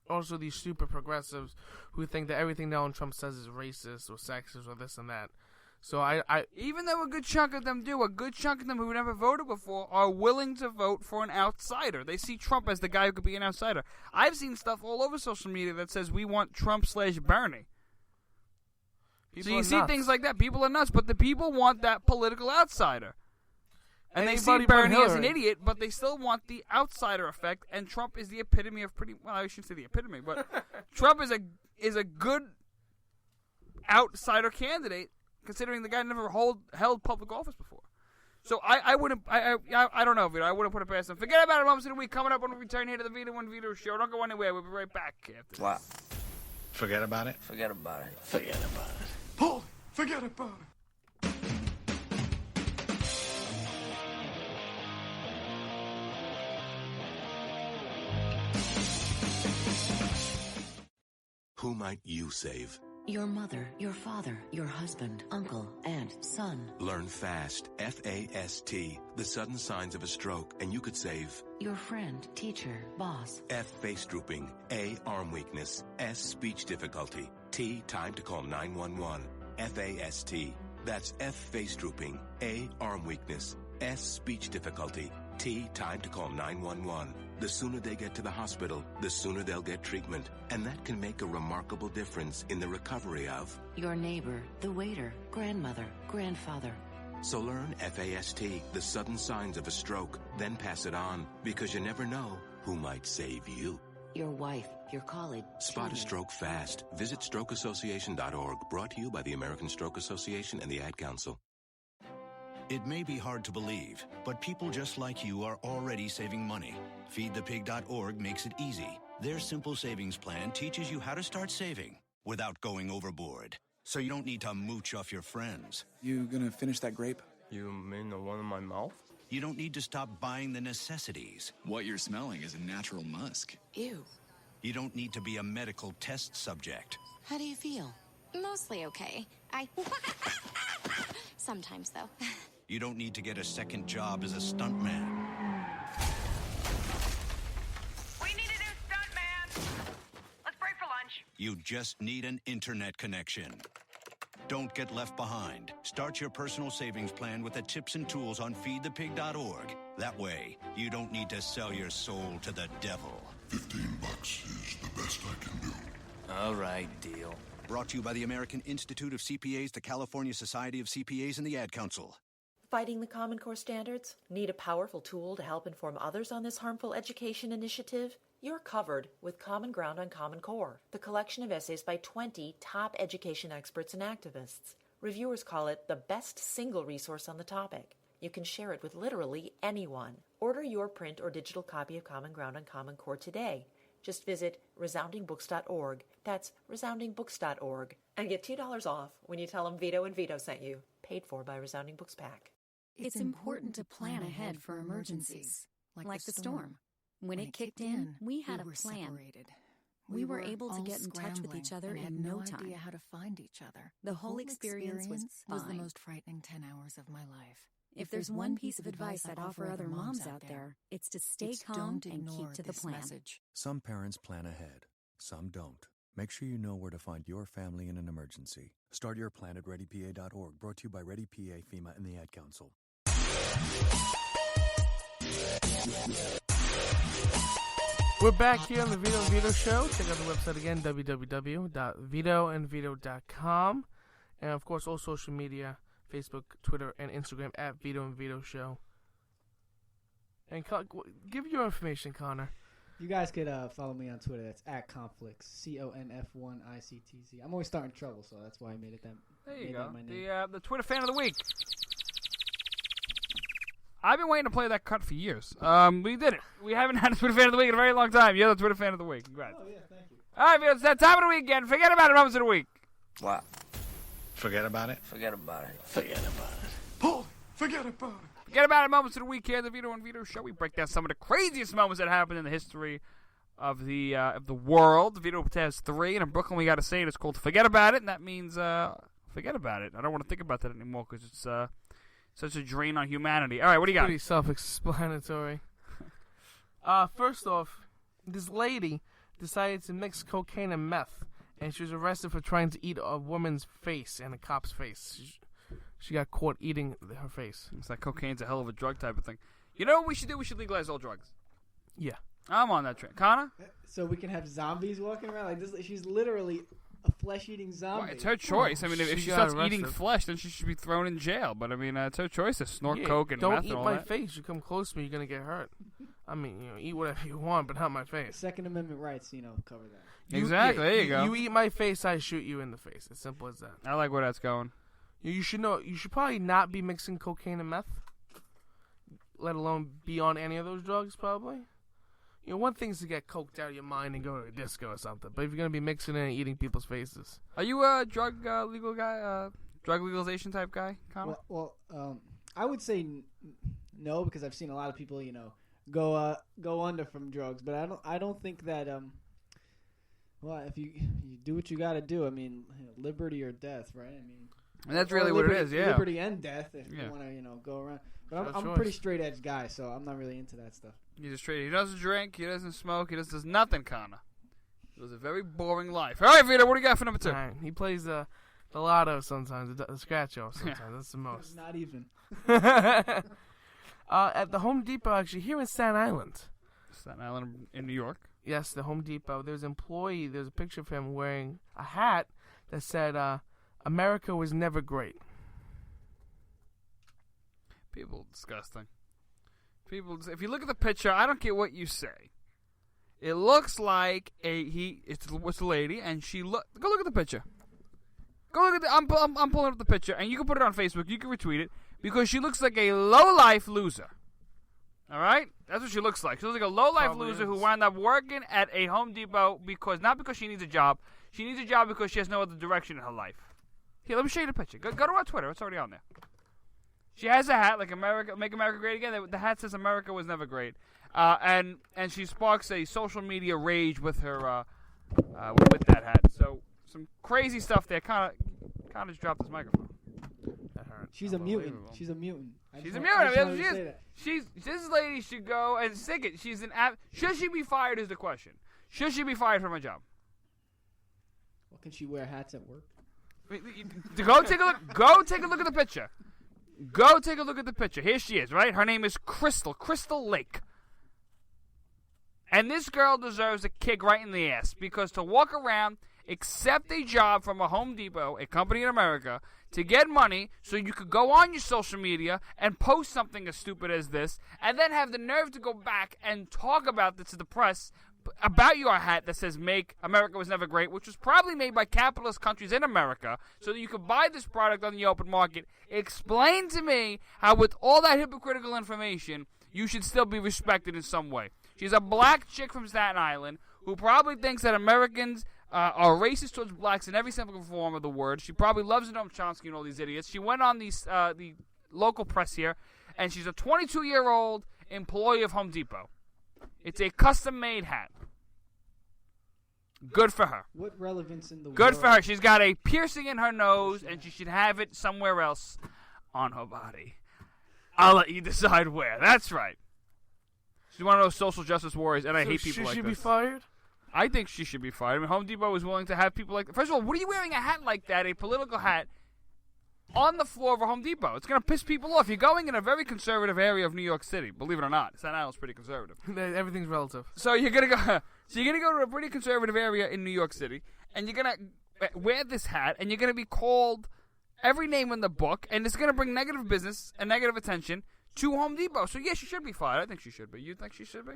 also these super progressives who think that everything Donald Trump says is racist or sexist or this and that. So even though a good chunk of them who never voted before are willing to vote for an outsider. They see Trump as the guy who could be an outsider. I've seen stuff all over social media that says we want Trump/Bernie. So you see things like that. People are nuts, but the people want that political outsider. And they see Bernie as an idiot, but they still want the outsider effect. And Trump is the epitome of I shouldn't say the epitome, but Trump is a good outsider candidate, considering the guy never held public office before. So I wouldn't. I don't know, Vito. I wouldn't put it past them. Forget about it. Moments of the week coming up when we return here to the Vito and Vito show. Don't go anywhere. We'll be right back after this. What? Forget about it? Forget about it. Forget about it. Paul, forget about it. Who might you save? Your mother, your father, your husband, uncle, aunt, son. Learn FAST, F-A-S-T, the sudden signs of a stroke, and you could save. Your friend, teacher, boss. F, face drooping. A, arm weakness. S, speech difficulty. T, time to call 911. F-A-S-T. That's F, face drooping. A, arm weakness. S, speech difficulty. T, time to call 911. The sooner they get to the hospital, the sooner they'll get treatment. And that can make a remarkable difference in the recovery of Your neighbor, the waiter, grandmother, grandfather. So learn FAST, the sudden signs of a stroke, then pass it on, because you never know who might save you. Your wife, your colleague. Spot a stroke fast. Visit strokeassociation.org, brought to you by the American Stroke Association and the Ad Council. It may be hard to believe, but people just like you are already saving money. FeedThePig.org makes it easy. Their simple savings plan teaches you how to start saving without going overboard. So you don't need to mooch off your friends. You gonna finish that grape? You mean the one in my mouth? You don't need to stop buying the necessities. What you're smelling is a natural musk. Ew. You don't need to be a medical test subject. How do you feel? Mostly okay. Sometimes, though. You don't need to get a second job as a stuntman. We need a new stuntman. Let's break for lunch. You just need an internet connection. Don't get left behind. Start your personal savings plan with the tips and tools on feedthepig.org. That way, you don't need to sell your soul to the devil. $15 is the best I can do. All right, deal. Brought to you by the American Institute of CPAs, the California Society of CPAs, and the Ad Council. Fighting the Common Core standards? Need a powerful tool to help inform others on this harmful education initiative? You're covered with Common Ground on Common Core, the collection of essays by 20 top education experts and activists. Reviewers call it the best single resource on the topic. You can share it with literally anyone. Order your print or digital copy of Common Ground on Common Core today. Just visit resoundingbooks.org. That's resoundingbooks.org. And get $2 off when you tell them Vito and Vito sent you. Paid for by Resounding Books Pack. It's important to plan ahead for emergencies, like the storm. When it kicked in, we had a plan. Separated. We were able to get in touch with each other in no time. Idea how to find each other. The whole experience was the fine. most frightening 10 hours of my life. If there's one piece of advice I'd offer other moms out there, it's to stay calm and keep to the plan. Message. Some parents plan ahead, some don't. Make sure you know where to find your family in an emergency. Start your plan at ReadyPA.org, brought to you by ReadyPA, FEMA, and the Ad Council. We're back here on the Vito and Vito Show. Check out the website again, www.vitoandvito.com. And, of course, all social media, Facebook, Twitter, and Instagram at Vito and Vito Show. And give your information, Connor. You guys could follow me on Twitter. That's @Conflicts, CONF1ICTZ. I'm always starting trouble, so that's why I made it that. There you go. My name. The Twitter fan of the week. I've been waiting to play that cut for years. We did it. We haven't had a Twitter fan of the week in a very long time. You're the Twitter fan of the week. Congrats. Oh, yeah, thank you. All right, it's that time of the week again. Forget about it, moments of the week. What? Forget about it? Forget about it. Forget about it. Paul, forget about it. Forget about it, moments of the week here, the Vito and Vito Show. We break down some of the craziest moments that happened in the history of the world. The Vito has 3, and in Brooklyn we got to say it. It's called Forget About It, and that means forget about it. I don't want to think about that anymore because it's such a drain on humanity. All right, what do you got? Pretty self-explanatory. First off, this lady decided to mix cocaine and meth, and she was arrested for trying to eat a woman's face and a cop's face. She got caught eating her face. It's like cocaine's a hell of a drug type of thing. You know what we should do? We should legalize all drugs. Yeah. I'm on that train. Connor? So we can have zombies walking around like this. She's literally a flesh-eating zombie. Well, it's her choice. I mean, if she starts eating flesh, then she should be thrown in jail. But I mean, it's her choice to snort coke and meth and all that. Don't eat my face. You come close to me, you're gonna get hurt. I mean, eat whatever you want, but not my face. Second Amendment rights, cover that. Exactly. There you go. You eat my face, I shoot you in the face. As simple as that. I like where that's going. You should know. You should probably not be mixing cocaine and meth. let alone be on any of those drugs, probably. You know, one thing's to get coked out of your mind and go to a disco or something, but if you're going to be mixing it and eating people's faces. Are you a drug legal guy, drug legalization type guy, Connor? Well, I would say no, because I've seen a lot of people, go under from drugs, but I don't think that well, if you do what you got to do, I mean, liberty or death, right? I mean, and that's really what it is, yeah. Liberty and death, if you want to, go around. But I'm a pretty straight edge guy, so I'm not really into that stuff. He's a straight. He doesn't drink. He doesn't smoke. He does nothing, Connor. He lives a very boring life. All right, Vito, what do you got for number 2? All right. He plays the lotto sometimes, the scratch off sometimes. That's the most. Not even. At the Home Depot, actually, here in Staten Island. Staten Island in New York? Yes, the Home Depot. There's an employee. There's a picture of him wearing a hat that said, America was never great. People disgusting. If you look at the picture, I don't care what you say. It looks like it's a lady, and go look at the picture. Go look at I'm pulling up the picture, and you can put it on Facebook. You can retweet it because she looks like a low-life loser. All right, that's what she looks like. She looks like a low-life loser who wound up working at a Home Depot not because she needs a job. She needs a job because she has no other direction in her life. Here, let me show you the picture. Go to our Twitter. It's already on there. She has a hat like America, Make America Great Again. The hat says America was never great, and she sparks a social media rage with her with that hat. So some crazy stuff there. Kind of just dropped this microphone. That hurt. She's a mutant. She's a mutant. This lady should go and stick it. She's an should she be fired is the question. Should she be fired from her job? Well, can she wear hats at work? Go take a look. Go take a look at the picture. Go take a look at the picture. Here she is, right? Her name is Crystal Lake. And this girl deserves a kick right in the ass because to walk around, accept a job from a Home Depot, a company in America, to get money so you could go on your social media and post something as stupid as this, and then have the nerve to go back and talk about this to the press about your hat that says Make America Was Never Great, which was probably made by capitalist countries in America so that you could buy this product on the open market. Explain to me how with all that hypocritical information you should still be respected in some way. She's a black chick from Staten Island who probably thinks that Americans are racist towards blacks in every single form of the word. She probably loves Noam Chomsky and all these idiots. She went on the local press here, and she's a 22-year-old employee of Home Depot. It's a custom-made hat. Good for her. What relevance in the Good world? for her. She's got a piercing in her nose, and she should have it somewhere else on her body. I'll let you decide where. That's right. She's one of those social justice warriors, and I hate people like this. Should she be fired? I think she should be fired. I mean, Home Depot is willing to have people like that. First of all, what are you wearing a hat like that, a political hat, on the floor of a Home Depot? It's going to piss people off. You're going in a very conservative area of New York City, believe it or not. Staten Island's pretty conservative. Everything's relative. So you're going to go to a pretty conservative area in New York City, and you're going to wear this hat, and you're going to be called every name in the book, and it's going to bring negative business and negative attention to Home Depot. So, yeah, she should be fired. I think she should be. You think she should be?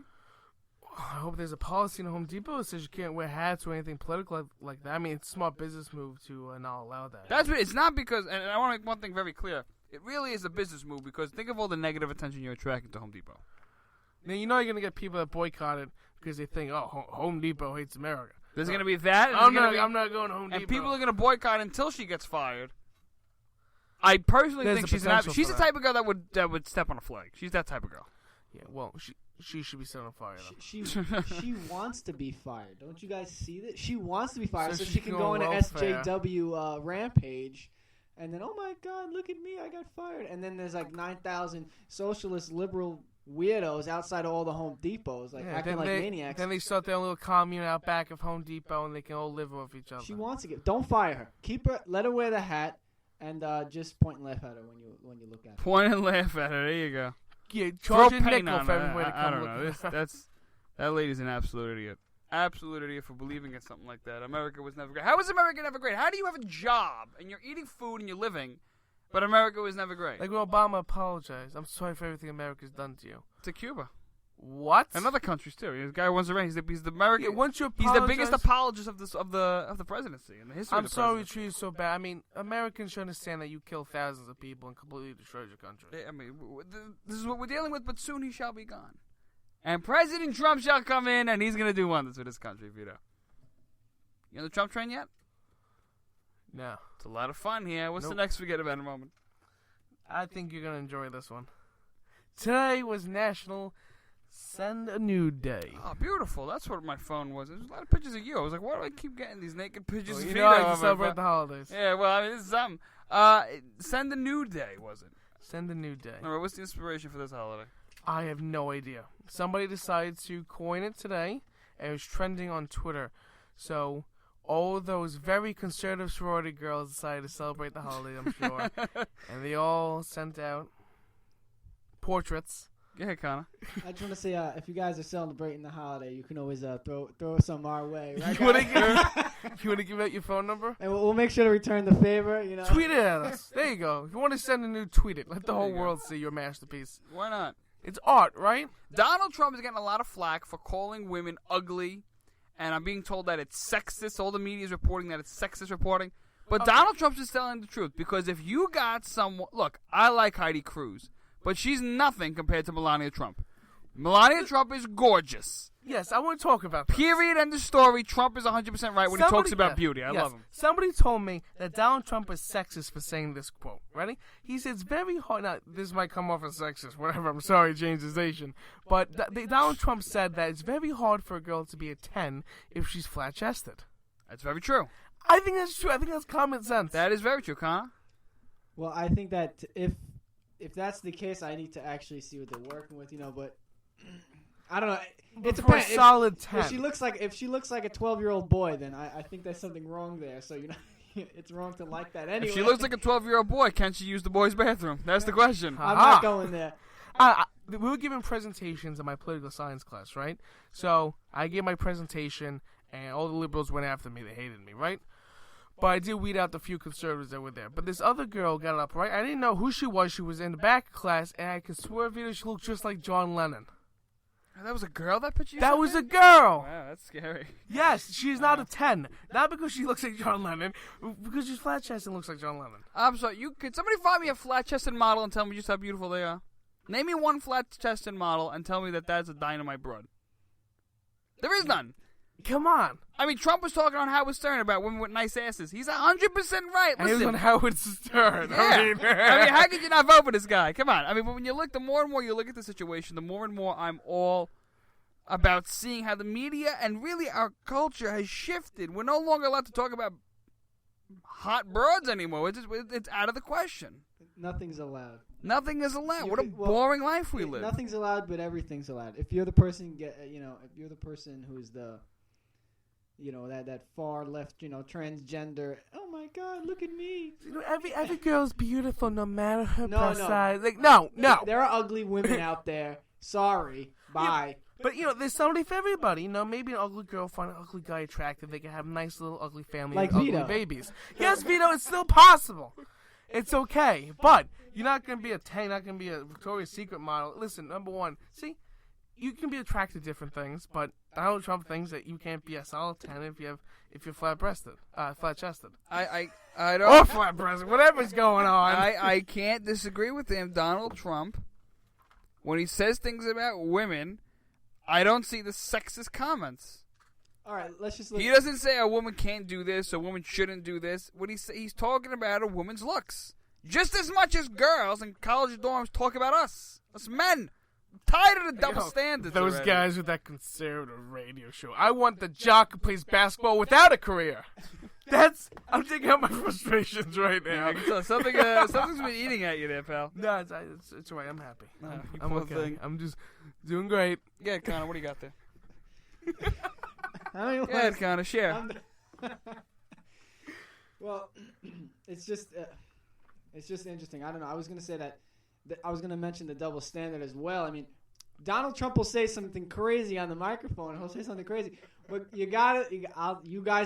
I hope there's a policy in Home Depot that says you can't wear hats or anything political like that. I mean, it's a smart business move to not allow that. That's what, it's not because, and I want to make one thing very clear. It really is a business move because think of all the negative attention you're attracting to Home Depot. Now, you know you're going to get people that boycott it because they think, oh, Home Depot hates America. There's going to be that. I'm not going to Home Depot. And people are going to boycott until she gets fired. I personally think she's the type of girl that would step on a flag. She's that type of girl. Yeah, well, she should be set on fire. She wants to be fired. Don't you guys see that? She wants to be fired so So she she can can go go on an welfare. SJW rampage. And then, oh my God, look at me, I got fired. And then there's like 9,000 socialist liberal weirdos outside of all the Home Depots, like acting like maniacs. Then they start their own little commune out back of Home Depot, and they can all live with each other. She wants to get. Don't fire her. Keep her. Let her wear the hat, and just point and laugh at her when you look at her. Point and laugh at her. There you go. Yeah, charge a paint nickel on for her. everybody to I come don't look. know. That lady's an absolute idiot. Absolute idiot for believing in something like that. America was never great. How is America never great? How do you have a job and you're eating food and you're living, but America was never great? Like when Obama apologized. I'm sorry for everything America's done to you. To Cuba. What? In other countries too. This guy runs around. He's the American. Yeah, once you he's the apologize- biggest apologist of the presidency in the history. I'm of the sorry we presidency. treat you so bad. I mean, Americans should understand that you kill thousands of people and completely destroyed your country. I mean, this is what we're dealing with, but soon he shall be gone. And President Trump shall come in, and he's going to do wonders with this country, Vito. You on the Trump train yet? No. It's a lot of fun here. What's the Nope. next forget about in a moment? I think you're going to enjoy this one. Today was National Send a Nude Day. Oh, beautiful. That's what my phone was. There's a lot of pictures of you. I was like, why do I keep getting these naked pictures Well, of you Vito know I on can my celebrate phone? the holidays. Yeah, well, I mean, this is something. Send a Nude Day, was it? Send a Nude Day. All right, what's the inspiration for this holiday? I have no idea. Somebody decided to coin it today, and it was trending on Twitter. So all those very conservative sorority girls decided to celebrate the holiday, I'm sure. And they all sent out portraits. Go ahead, Connor. I just want to say, if you guys are celebrating the holiday, you can always throw some our way. Right, You want guys? to give out your phone number? And we'll make sure to return the favor. You know, Tweet it at us. There you go. If you want to send a nude, tweet it. Let the whole you go. world see your masterpiece. Why not? It's art, right? Donald Trump is getting a lot of flack for calling women ugly, and I'm being told that it's sexist. All the media is reporting that it's sexist reporting. But Donald Trump's just telling the truth, because if you got someone... Look, I like Heidi Cruz, but she's nothing compared to Melania Trump. Melania Trump is gorgeous. Yes, I want to talk about that. Period, end of story. Trump is 100% right when he talks about beauty. I love him. Somebody told me that Donald Trump is sexist for saying this quote. Ready? He said it's very hard. Now, this might come off as sexist, whatever. I'm sorry, Jamesization. But Donald Trump said that it's very hard for a girl to be a 10 if she's flat-chested. That's very true. I think that's true. I think that's common sense. That is very true, Connor. Well, I think that if that's the case, I need to actually see what they're working with. You know, but I don't know. It's for a solid 10. If she looks like a 12-year-old boy, then I think there's something wrong there. So you know, it's wrong to like that anyway. If she looks like a 12-year-old boy, can she use the boys' bathroom? That's the question. I'm not going there. We were giving presentations in my political science class, right? So I gave my presentation, and all the liberals went after me. They hated me, right? But I did weed out the few conservatives that were there. But this other girl got up, right? I didn't know who she was. She was in the back of class, and I could swear, Vito, she looked just like John Lennon. That was a girl, that picture you That sent was me? a girl. Wow, that's scary. Yes, she's not a 10. Not because she looks like John Lennon, because she's flat-chested and looks like John Lennon. I'm sorry. Could somebody find me a flat-chested model and tell me just how beautiful they are? Name me one flat-chested model and tell me that that's a dynamite broad. There is none. Come on. I mean, Trump was talking on Howard Stern about women with nice asses. He's 100% right. And he was Listen. on Howard Stern. Yeah. I mean, how could you not vote for this guy? Come on. I mean, when you look, the more and more you look at the situation, the more and more I'm all about seeing how the media and really our culture has shifted. We're no longer allowed to talk about hot broads anymore. It's out of the question. Nothing's allowed. Nothing is allowed. What a boring life we live. Nothing's allowed, but everything's allowed. If you're the person if you're the person who's the, that far left, transgender. Oh my God, look at me. Every girl's beautiful, no matter her No. size. Like, no. There are ugly women out there. Sorry. Bye. But, there's somebody for everybody. Maybe an ugly girl find an ugly guy attractive. They can have a nice little ugly family Like and ugly Vito. babies. Yes, Vito, it's still possible. It's okay. But you're not going to be a 10. You're not going to be a Victoria's Secret model. Listen, number one, see, you can be attracted to different things, but Donald Trump thinks that you can't be a solid 10 if you're flat-breasted, flat-chested. I don't. Or flat-breasted, whatever's going on. I can't disagree with him. Donald Trump, when he says things about women, I don't see the sexist comments. All right, let's just look. He doesn't say a woman can't do this, a woman shouldn't do this. What he's talking about a woman's looks. Just as much as girls in college dorms talk about us men. I'm tired of the double standards. Those already. guys with that conservative radio show. I want the jock who plays basketball without a career. I'm taking out my frustrations right now. I can tell something's been eating at you there, pal. No, it's all right. I'm happy. I'm poor okay. thing. I'm just doing great. Yeah, Connor, what do you got there? Go ahead, Connor, share. Well, it's just interesting. I don't know. I was gonna say that I was gonna mention the double standard as well. I mean, Donald Trump will say something crazy on the microphone. He'll say something crazy. But you guys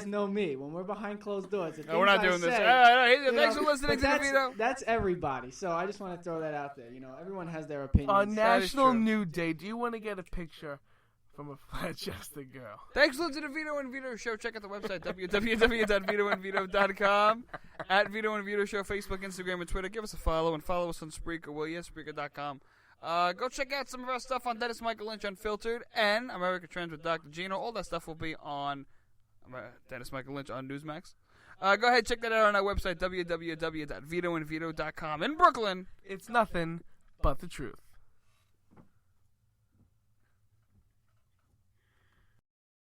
know me. When we're behind closed doors. No, we're not doing this. Thanks for listening to the Vito. That's everybody. So I just want to throw that out there. Everyone has their opinions. On National Nude Day, do you want to get a picture from a flat-chested girl? Thanks for listening to Vito and Vito Show. Check out the website, www.vitoandvito.com. At Vito and Vito Show, Facebook, Instagram, and Twitter. Give us a follow and follow us on Spreaker, will you? Spreaker.com. Go check out some of our stuff on Dennis Michael Lynch Unfiltered and America Trends with Dr. Gino. All that stuff will be on Dennis Michael Lynch on Newsmax. Go ahead, check that out on our website, www.vitoandvito.com. In Brooklyn, it's nothing but the truth.